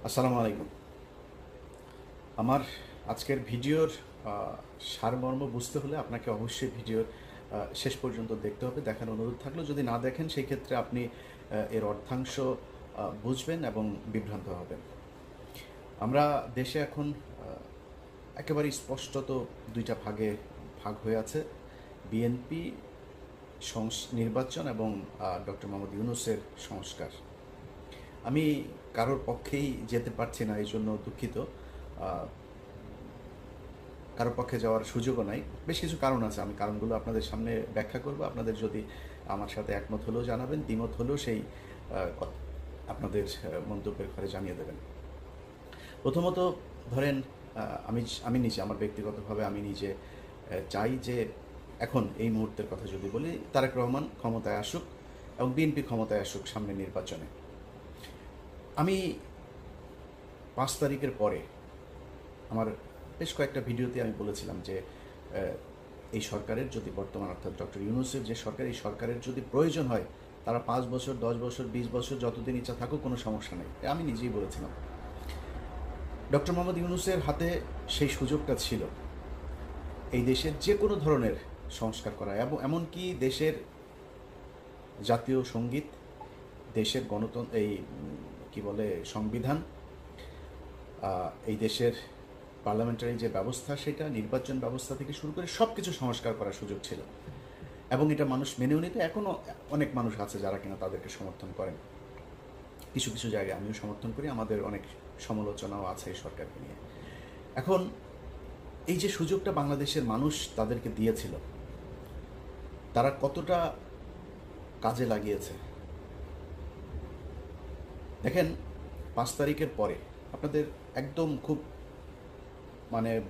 আসসালামু আলাইকুম। আমার আজকের ভিডিওর সারমর্ম বুঝতে হলে আপনাকে অবশ্যই ভিডিওর শেষ পর্যন্ত দেখতে হবে। দেখার অনুরোধ থাকলো, যদি না দেখেন সেই ক্ষেত্রে আপনি এর অর্থাংশ বুঝবেন এবং বিভ্রান্ত হবেন। আমরা দেশে এখন একেবারে স্পষ্টত দুইটা ভাগ হয়ে আছে, বিএনপি নির্বাচন এবং ডক্টর মোহাম্মদ ইউনূসের সংস্কার। আমি কারোর পক্ষেই যেতে পারছি না, এই জন্য দুঃখিত। কারোর পক্ষে যাওয়ার সুযোগও নাই। বেশ কিছু কারণ আছে, আমি কারণগুলো আপনাদের সামনে ব্যাখ্যা করব। আপনাদের যদি আমার সাথে একমত হলেও জানাবেন, দ্বিমত হলেও সেই আপনাদের মন্তব্যের ঘরে জানিয়ে দেবেন। প্রথমত ধরেন, আমি নিজে আমার ব্যক্তিগতভাবে আমি নিজে চাই যে এখন এই মুহূর্তের কথা যদি বলি, তারেক রহমান ক্ষমতায় আসুক এবং বিএনপি ক্ষমতায় আসুক সামনে নির্বাচনে। আমি 5 তারিখের পরে আমার বেশ কয়েকটা ভিডিওতে আমি বলেছিলাম যে এই সরকারের যদি বর্তমান অর্থাৎ ডক্টর ইউনূসের যে সরকার, এই সরকারের যদি প্রয়োজন হয় তারা 5 বছর, 10 বছর, 20 বছর যতদিন ইচ্ছা থাকুক, কোনো সমস্যা নেই। আমি নিজেই বলেছিলাম। ডক্টর মোহাম্মদ ইউনূসের হাতে সেই সুযোগটা ছিল এই দেশের যে কোনো ধরনের সংস্কার করা, এবং এমনকি দেশের জাতীয় সঙ্গীত, দেশের গণতন্ত্র, এই কি বলে সংবিধান, এই দেশের পার্লামেন্টারি যে ব্যবস্থা, সেটা নির্বাচন ব্যবস্থা থেকে শুরু করে সব কিছু সংস্কার করার সুযোগ ছিল, এবং এটা মানুষ মেনেও নিতে। এখনও অনেক মানুষ আছে যারা কিনা তাদেরকে সমর্থন করেন। কিছু কিছু জায়গায় আমিও সমর্থন করি, আমাদের অনেক সমালোচনাও আছে এই সরকারকে নিয়ে। এখন এই যে সুযোগটা বাংলাদেশের মানুষ তাদেরকে দিয়েছিল, তারা কতটা কাজে লাগিয়েছে দেখেন। 5 তারিখের পরে আপনাদের একদম খুব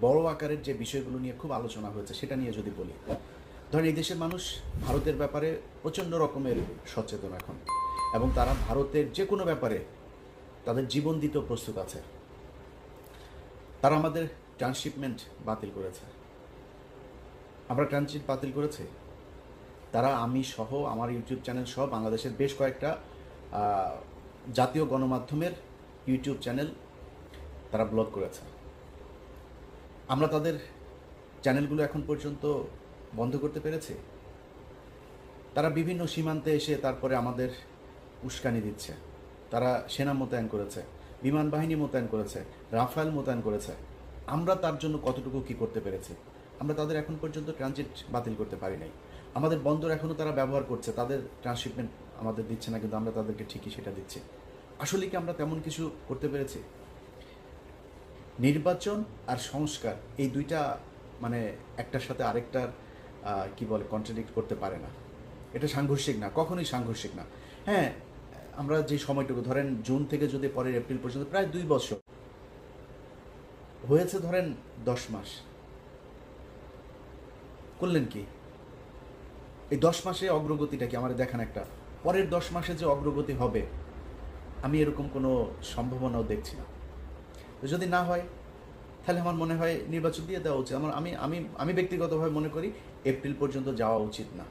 বড় আকারের যে বিষয়গুলো নিয়ে খুব আলোচনা হয়েছে সেটা নিয়ে যদি বলি, ধরেন এই দেশের মানুষ ভারতের ব্যাপারে প্রচণ্ড রকমের সচেতন এখন, এবং তারা ভারতের যে কোনো ব্যাপারে তাদের জীবন দিতেও প্রস্তুত আছে। তারা আমাদের ট্রান্সশিপমেন্ট বাতিল করেছে, আমরা ট্রানজিট বাতিল করেছি। তারা, আমি সহ, আমার ইউটিউব চ্যানেল সহ বাংলাদেশের বেশ কয়েকটা জাতীয় গণমাধ্যমের ইউটিউব চ্যানেল তারা ব্লক করেছে। আমরা তাদের চ্যানেলগুলো এখন পর্যন্ত বন্ধ করতে পেরেছি। তারা বিভিন্ন সীমান্তে এসে তারপরে আমাদের উস্কানি দিচ্ছে। তারা সেনা মোতায়েন করেছে, বিমান বাহিনী মোতায়েন করেছে, রাফায়েল মোতায়েন করেছে। আমরা তার জন্য কতটুকু কি করতে পেরেছি? আমরা তাদের এখন পর্যন্ত ট্রানজিট বাতিল করতে পারি নাই। আমাদের বন্দর এখনও তারা ব্যবহার করছে, তাদের ট্রান্সশিপমেন্ট আমাদের দিচ্ছে না, কিন্তু আমরা তাদেরকে ঠিকই সেটা দিচ্ছি। আসলে কি আমরা তেমন কিছু করতে পেরেছি? নির্বাচন আর সংস্কার, এই দুইটা একটার সাথে আরেকটার কি বলে কন্ট্রাডিক্ট করতে পারে না। এটা সাংঘর্ষিক না, কখনোই সাংঘর্ষিক না। হ্যাঁ, আমরা যে সময়টুকু ধরেন জুন থেকে যদি পরের এপ্রিল পর্যন্ত প্রায় 2 বছর হয়েছে, ধরেন 10 মাস করলেন কি? এই 10 মাসে অগ্রগতিটা কি আমাদের দেখান একটা? পরের 10 মাসে যে অগ্রগতি হবে, আমি এরকম কোনো সম্ভাবনাও দেখছি না। তো যদি না হয়, তাহলে আমার মনে হয় নির্বাচন দিয়ে দেওয়া উচিত। আমি ব্যক্তিগতভাবে মনে করি এপ্রিল পর্যন্ত যাওয়া উচিত না।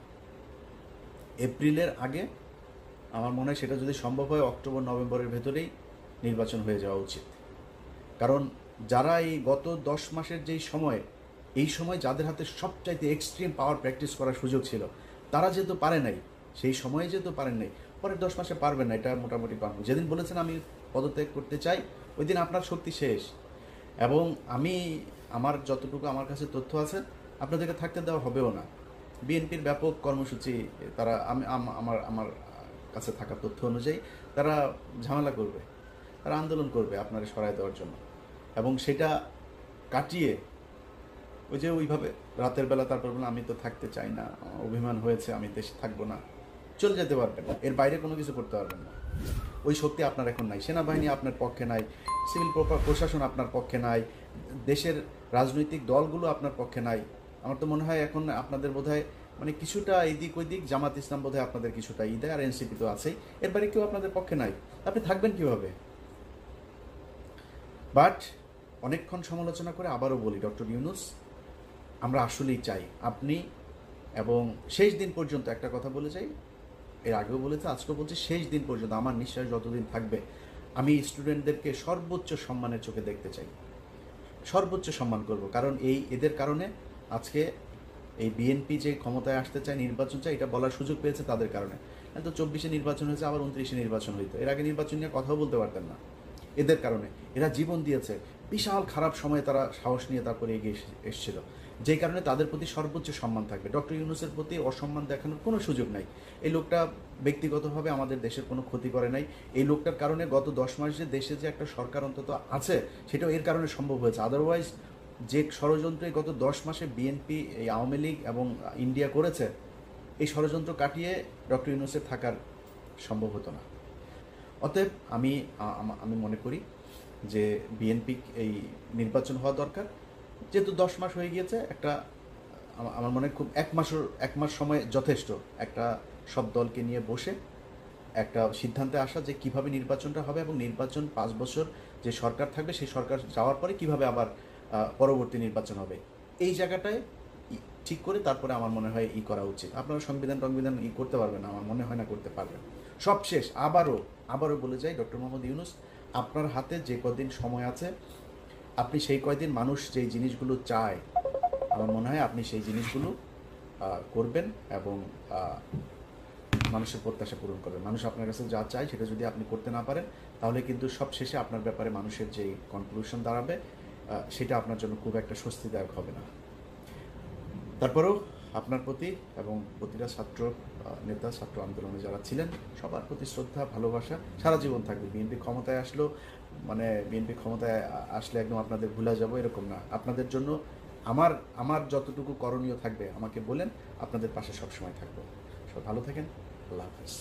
এপ্রিলের আগে আমার মনে হয় সেটা যদি সম্ভব হয় অক্টোবর নভেম্বরের ভেতরেই নির্বাচন হয়ে যাওয়া উচিত। কারণ যারা এই গত 10 মাসের যেই সময়, এই সময় যাদের হাতে সবচাইতে এক্সট্রিম পাওয়ার প্র্যাকটিস করার সুযোগ ছিল, তারা যেহেতু পারে নাই, সেই সময়ে যেহেতু পারেন নাই, পরের 10 মাসে পারবেন না, এটা মোটামুটি পারবো। যেদিন বলেছেন আমি পদত্যাগ করতে চাই, ওই দিন আপনার শক্তি শেষ। এবং আমার যতটুকু আমার কাছে তথ্য আছে, আপনাদেরকে থাকতে দেওয়া হবেও না। বিএনপির ব্যাপক কর্মসূচি, তারা আমার কাছে থাকা তথ্য অনুযায়ী তারা ঝামেলা করবে, তারা আন্দোলন করবে আপনারা সরায় দেওয়ার জন্য। এবং সেটা কাটিয়ে ওইভাবে রাতের বেলা তারপর বলে আমি তো থাকতে চাই না, অভিমান হয়েছে, আমি দেশে থাকবো না, চলে যেতে পারবেন। এর বাইরে কোনো কিছু করতে পারবেন না। ওই শক্তি আপনার এখন নাই। সেনাবাহিনী আপনার পক্ষে নাই, সিভিল প্রশাসন আপনার পক্ষে নাই, দেশের রাজনৈতিক দলগুলো আপনার পক্ষে নাই। আমার তো মনে হয় এখন আপনাদের বোধহয় কিছুটা এইদিক ওই দিক, জামাত ইসলাম বোধহয় আপনাদের কিছুটা দেয়, আর এনসিপি তো আছেই। এর বাইরে কেউ আপনাদের পক্ষে নাই। আপনি থাকবেন কীভাবে? বাট অনেকক্ষণ সমালোচনা করে আবারও বলি, ডক্টর ইউনূস, আমরা আসলেই চাই আপনি, এবং শেষ দিন পর্যন্ত একটা কথা বলে যাই, এর আগেও বলেছে, আজকেও বলছি, শেষ দিন পর্যন্ত আমার নিঃশ্বাস যতদিন থাকবে আমি স্টুডেন্টদেরকে সর্বোচ্চ সম্মানের চোখে দেখতে চাই, সর্বোচ্চ সম্মান করব, কারণ এদের কারণে আজকে এই বিএনপি যে ক্ষমতায় আসতে চায়, নির্বাচন চায়, এটা বলার সুযোগ পেয়েছে তাদের কারণে। তো 24-এ নির্বাচন হয়েছে, আবার 29-এ নির্বাচন হইতো, এর আগে নির্বাচন নিয়ে কথাও বলতে পারতেন না। এদের কারণে এরা জীবন দিয়েছে, বিশাল খারাপ সময়ে তারা সাহস নিয়ে তারপরে এগিয়ে এসেছিল, যেই কারণে তাদের প্রতি সর্বোচ্চ সম্মান থাকবে। ডক্টর ইউনূসের প্রতি অসম্মান দেখানোর কোনো সুযোগ নাই। এই লোকটা ব্যক্তিগতভাবে আমাদের দেশের কোনো ক্ষতি করে নাই। এই লোকটার কারণে গত 10 মাস যে দেশে যে একটা সরকার অন্তত আছে, সেটাও এর কারণে সম্ভব হয়েছে। আদারওয়াইজ যে ষড়যন্ত্রে গত 10 মাসে বিএনপি, এই আওয়ামী লীগ এবং ইন্ডিয়া করেছে, এই ষড়যন্ত্র কাটিয়ে ডক্টর ইউনূসের থাকার সম্ভব হতো না। অতএব আমি মনে করি যে বিএনপি এই নির্বাচন হওয়া দরকার। যেহেতু 10 মাস হয়ে গিয়েছে, একটা আমার মনে হয় খুব এক মাস সময় যথেষ্ট একটা সব দলকে নিয়ে বসে একটা সিদ্ধান্তে আসা যে কিভাবে নির্বাচনটা হবে, এবং নির্বাচন 5 বছর যে সরকার থাকবে সেই সরকার যাওয়ার পরে কিভাবে আবার পরবর্তী নির্বাচন হবে, এই জায়গাটায় ঠিক করে তারপরে আমার মনে হয় করা উচিত। আপনারা সংবিধান করতে পারবেন না, আমার মনে হয় না করতে পারবেন। সবশেষ আবারও বলে যাই, ডক্টর মোহাম্মদ ইউনূস, আপনার হাতে যে কদিন সময় আছে, আপনি সেই কয়দিন মানুষ যেই জিনিসগুলো চায়, আমার মনে হয় আপনি সেই জিনিসগুলো করবেন এবং মানুষের প্রত্যাশা পূরণ করবেন। মানুষ আপনার কাছে যা চায় সেটা যদি আপনি করতে না পারেন, তাহলে কিন্তু সবশেষে আপনার ব্যাপারে মানুষের যেই কনক্লুশন দাঁড়াবে, সেটা আপনার জন্য খুব একটা স্বস্তিদায়ক হবে না। তারপরেও আপনার প্রতি এবং প্রতিটা নেতা, ছাত্র আন্দোলনে যারা ছিলেন, সবার প্রতি শ্রদ্ধা, ভালোবাসা সারা জীবন থাকবে। বিএনপি ক্ষমতায় আসলে একদম আপনাদের ভুলে যাব এরকম না। আপনাদের জন্য আমার যতটুকু করণীয় থাকবে আমাকে বলেন, আপনাদের পাশে সবসময় থাকবো। সব ভালো থাকেন, আল্লাহ হাফেজ।